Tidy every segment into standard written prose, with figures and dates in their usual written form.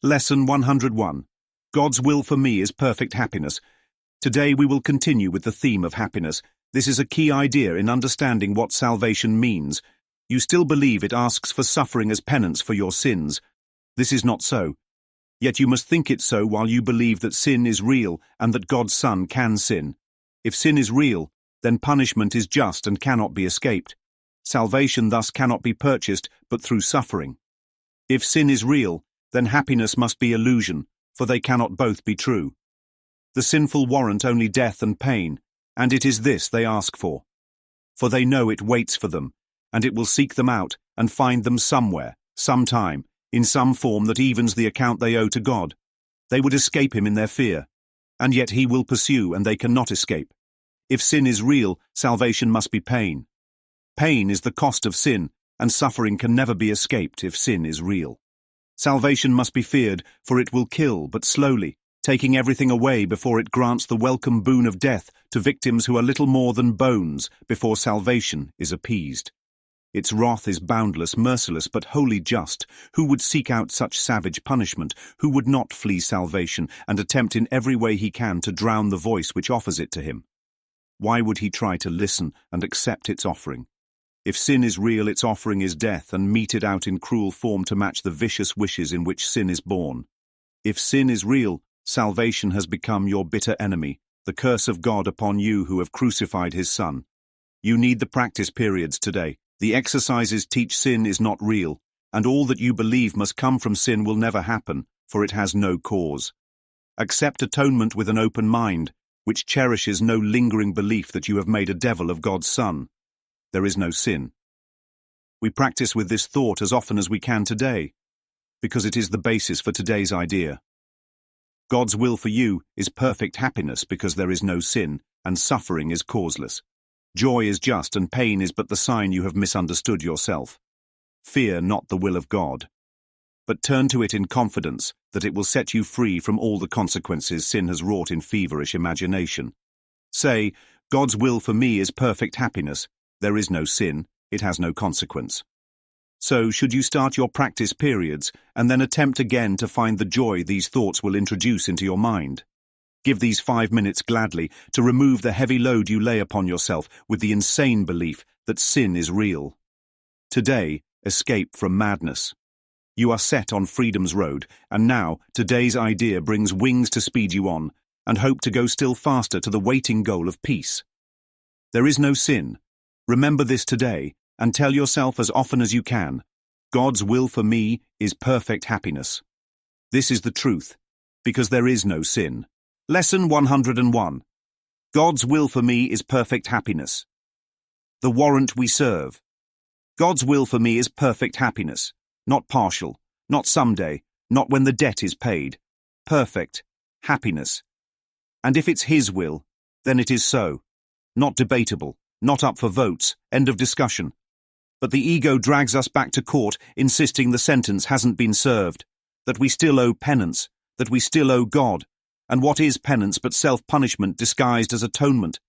Lesson 101. God's will for me is perfect happiness. Today we will continue with the theme of happiness. This is a key idea in understanding what salvation means. You still believe it asks for suffering as penance for your sins. This is not so. Yet you must think it so while you believe that sin is real and that God's Son can sin. If sin is real, then punishment is just and cannot be escaped. Salvation thus cannot be purchased but through suffering. If sin is real, then happiness must be illusion, for they cannot both be true. The sinful warrant only death and pain, and it is this they ask for. For they know it waits for them, and it will seek them out and find them somewhere, sometime, in some form that evens the account they owe to God. They would escape him in their fear, and yet he will pursue and they cannot escape. If sin is real, salvation must be pain. Pain is the cost of sin, and suffering can never be escaped if sin is real. Salvation must be feared, for it will kill, but slowly, taking everything away before it grants the welcome boon of death to victims who are little more than bones before salvation is appeased. Its wrath is boundless, merciless, but wholly just. Who would seek out such savage punishment? Who would not flee salvation and attempt in every way he can to drown the voice which offers it to him? Why would he try to listen and accept its offering? If sin is real, its offering is death, and meted out in cruel form to match the vicious wishes in which sin is born. If sin is real, salvation has become your bitter enemy, the curse of God upon you who have crucified his Son. You need the practice periods today. The exercises teach sin is not real, and all that you believe must come from sin will never happen, for it has no cause. Accept atonement with an open mind, which cherishes no lingering belief that you have made a devil of God's Son. There is no sin. We practice with this thought as often as we can today, because it is the basis for today's idea. God's will for you is perfect happiness because there is no sin, and suffering is causeless. Joy is just, and pain is but the sign you have misunderstood yourself. Fear not the will of God, but turn to it in confidence that it will set you free from all the consequences sin has wrought in feverish imagination. Say, God's will for me is perfect happiness. There is no sin, it has no consequence. So, should you start your practice periods and then attempt again to find the joy these thoughts will introduce into your mind? Give these 5 minutes gladly to remove the heavy load you lay upon yourself with the insane belief that sin is real. Today, escape from madness. You are set on freedom's road, and now today's idea brings wings to speed you on, and hope to go still faster to the waiting goal of peace. There is no sin. Remember this today, and tell yourself as often as you can, God's will for me is perfect happiness. This is the truth, because there is no sin. Lesson 101. God's will for me is perfect happiness. The warrant we serve. God's will for me is perfect happiness, not partial, not someday, not when the debt is paid. Perfect happiness. And if it's his will, then it is so. Not debatable. Not up for votes, end of discussion. But the ego drags us back to court, insisting the sentence hasn't been served, that we still owe penance, that we still owe God. And what is penance but self-punishment disguised as atonement?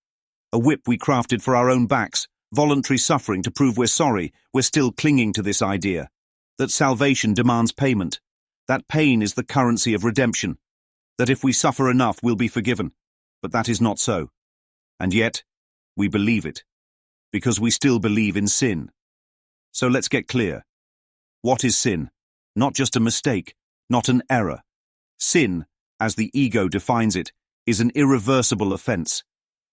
A whip we crafted for our own backs, voluntary suffering to prove we're sorry. We're still clinging to this idea, that salvation demands payment, that pain is the currency of redemption, that if we suffer enough we'll be forgiven. But that is not so. And yet, we believe it, because we still believe in sin. So let's get clear. What is sin? Not just a mistake, not an error. Sin, as the ego defines it, is an irreversible offense,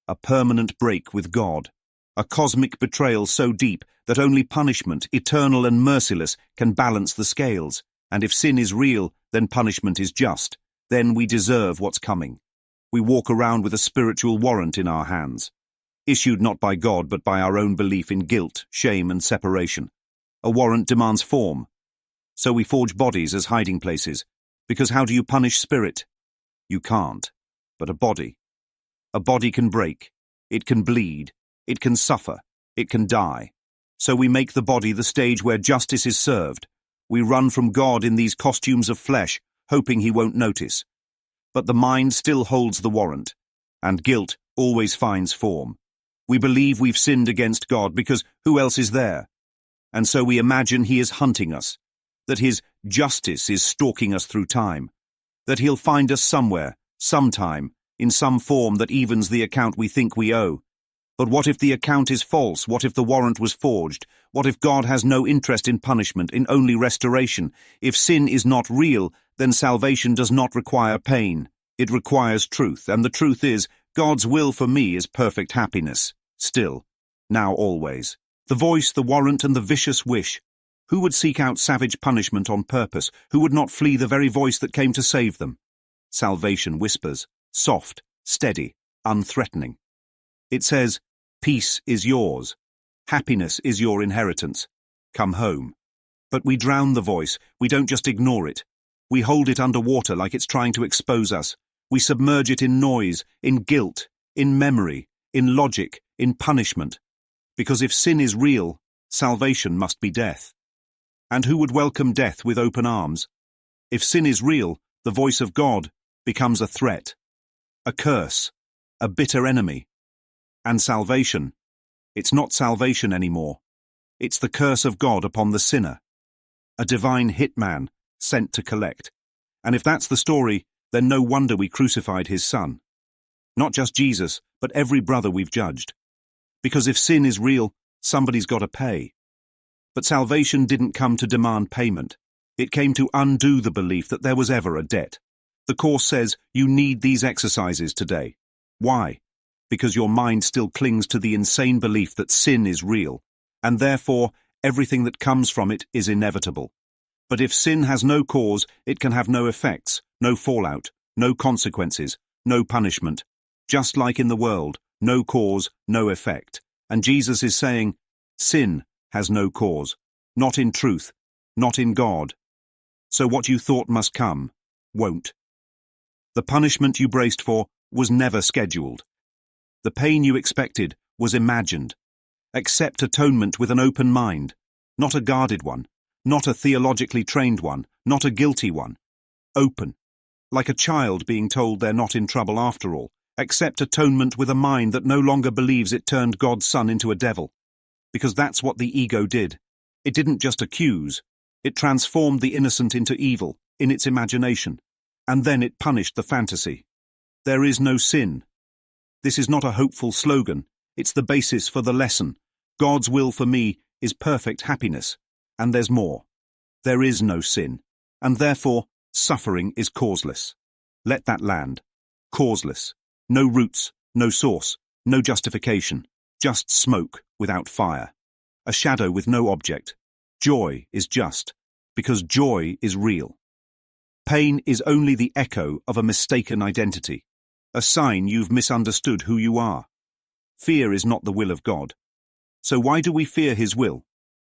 a permanent break with God, a cosmic betrayal so deep that only punishment, eternal and merciless, can balance the scales. And if sin is real, then punishment is just. Then we deserve what's coming. We walk around with a spiritual warrant in our hands, issued not by God but by our own belief in guilt, shame and separation. A warrant demands form. So we forge bodies as hiding places, because how do you punish spirit? You can't. But a body can break, it can bleed, it can suffer, it can die. So we make the body the stage where justice is served. We run from God in these costumes of flesh, hoping he won't notice. But the mind still holds the warrant, and guilt always finds form. We believe we've sinned against God because who else is there? And so we imagine he is hunting us, that his justice is stalking us through time, that he'll find us somewhere, sometime, in some form that evens the account we think we owe. But what if the account is false? What if the warrant was forged? What if God has no interest in punishment, in only restoration? If sin is not real, then salvation does not require pain. It requires truth, and the truth is, God's will for me is perfect happiness. Still, now always. The voice, the warrant, and the vicious wish. Who would seek out savage punishment on purpose? Who would not flee the very voice that came to save them? Salvation whispers, soft, steady, unthreatening. It says, peace is yours. Happiness is your inheritance. Come home. But we drown the voice. We don't just ignore it. We hold it underwater like it's trying to expose us. We submerge it in noise, in guilt, in memory, in logic, in punishment. Because if sin is real, salvation must be death. And who would welcome death with open arms? If sin is real, the voice of God becomes a threat, a curse, a bitter enemy. And salvation, it's not salvation anymore. It's the curse of God upon the sinner, a divine hitman sent to collect. And if that's the story, then no wonder we crucified his son. Not just Jesus, but every brother we've judged. Because if sin is real, somebody's got to pay. But salvation didn't come to demand payment. It came to undo the belief that there was ever a debt. The Course says you need these exercises today. Why? Because your mind still clings to the insane belief that sin is real, and therefore everything that comes from it is inevitable. But if sin has no cause, it can have no effects, no fallout, no consequences, no punishment. Just like in the world, no cause, no effect. And Jesus is saying, sin has no cause, not in truth, not in God. So what you thought must come, won't. The punishment you braced for was never scheduled. The pain you expected was imagined. Accept atonement with an open mind, not a guarded one, not a theologically trained one, not a guilty one. Open, like a child being told they're not in trouble after all. Accept atonement with a mind that no longer believes it turned God's son into a devil. Because that's what the ego did. It didn't just accuse. It transformed the innocent into evil, in its imagination. And then it punished the fantasy. There is no sin. This is not a hopeful slogan. It's the basis for the lesson. God's will for me is perfect happiness. And there's more. There is no sin. And therefore, suffering is causeless. Let that land. Causeless. No roots, no source, no justification. Just smoke without fire. A shadow with no object. Joy is just, because joy is real. Pain is only the echo of a mistaken identity, a sign you've misunderstood who you are. Fear is not the will of God. So why do we fear his will?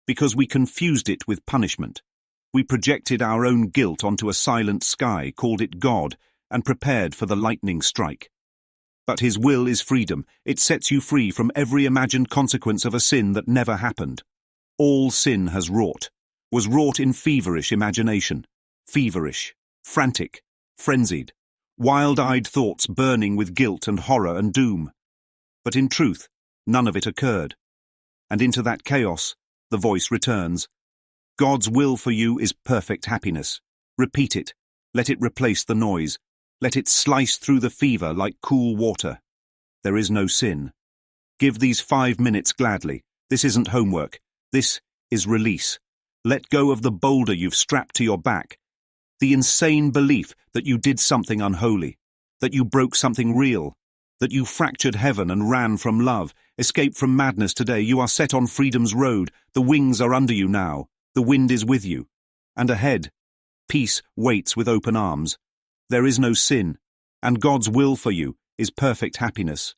Because we confused it with punishment. We projected our own guilt onto a silent sky, called it God, and prepared for the lightning strike. But his will is freedom. It sets you free from every imagined consequence of a sin that never happened. All sin has wrought, was wrought in feverish imagination. Feverish, frantic, frenzied, wild-eyed thoughts burning with guilt and horror and doom. But in truth, none of it occurred. And into that chaos, the voice returns. God's will for you is perfect happiness. Repeat it. Let it replace the noise. Let it slice through the fever like cool water. There is no sin. Give these 5 minutes gladly. This isn't homework. This is release. Let go of the boulder you've strapped to your back. The insane belief that you did something unholy, that you broke something real, that you fractured heaven and ran from love. Escape from madness today. You are set on freedom's road. The wings are under you now. The wind is with you. And ahead, peace waits with open arms. There is no sin, and God's will for you is perfect happiness.